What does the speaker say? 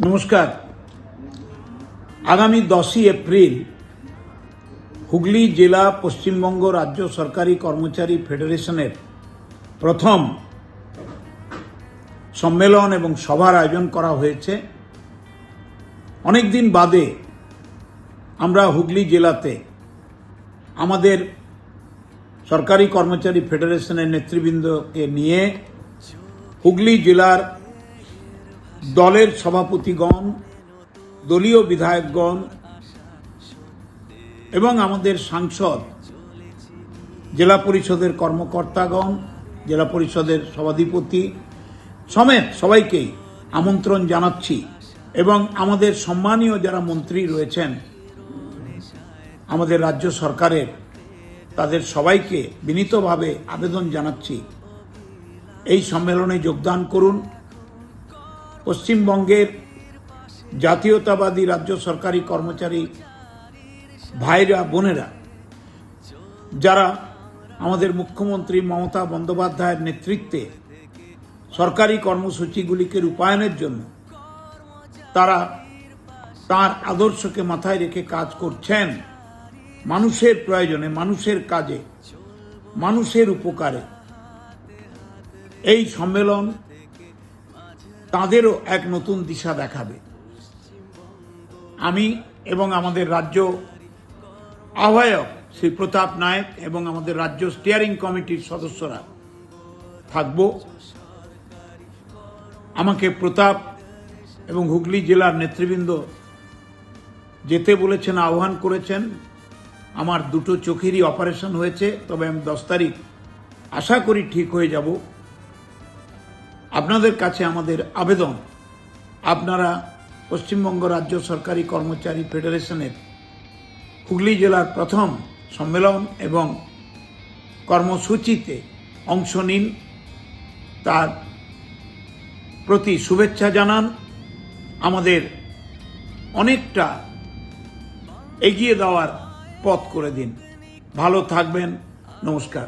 নমস্কার। আগামী 10ই এপ্রিল হুগলি জেলা পশ্চিমবঙ্গ রাজ্য সরকারি কর্মচারী ফেডারেশনের প্রথম সম্মেলন এবং সভার আয়োজন করা হয়েছে। অনেকদিন বাদে আমরা হুগলি জেলাতে আমাদের সরকারি কর্মচারী ফেডারেশনের নেতৃবৃন্দকে নিয়ে হুগলি জেলার দলের সভাপতিগণ, দলীয় বিধায়কগণ এবং আমাদের সাংসদ, জেলা পরিষদের কর্মকর্তাগণ, জেলা পরিষদের সভাধিপতি সমেত সবাইকেই আমন্ত্রণ জানাচ্ছি এবং আমাদের সম্মানীয় যারা মন্ত্রী রয়েছেন আমাদের রাজ্য সরকারের, তাদের সবাইকে বিনীতভাবে আবেদন জানাচ্ছি এই সম্মেলনে যোগদান করুন। পশ্চিমবঙ্গের জাতীয়তাবাদী রাজ্য সরকারি কর্মচারী ভাইরা বোনেরা যারা আমাদের মুখ্যমন্ত্রী মমতা বন্দ্যোপাধ্যায়ের নেতৃত্বে সরকারি কর্মসূচিগুলিকে রূপায়ণের জন্য তারা তার আদর্শকে মাথায় রেখে কাজ করছেন, মানুষের প্রয়োজনে, মানুষের কাজে, মানুষের উপকারে। এই সম্মেলন তাদেরও এক নতুন দিশা দেখাবে। আমি এবং আমাদের রাজ্য আহ্বায়ক শ্রী প্রতাপ নায়েক এবং আমাদের রাজ্য স্টিয়ারিং কমিটির সদস্যরা থাকব। আমাকে প্রতাপ এবং হুগলি জেলার নেতৃবৃন্দ যেতে বলেছেন, আহ্বান করেছেন। আমার দুটো চোখেরই অপারেশন হয়েছে, তবে আমি 10 তারিখ আশা করি ঠিক হয়ে যাব। আপনাদের কাছে আমাদের আবেদন, আপনারা পশ্চিমবঙ্গ রাজ্য সরকারি কর্মচারী ফেডারেশনের হুগলি জেলার প্রথম সম্মেলন এবং কর্মসূচিতে অংশ নিন, তার প্রতি শুভেচ্ছা জানান, আমাদের অনেকটা এগিয়ে দেওয়ার পথ করে দিন। ভালো থাকবেন। নমস্কার।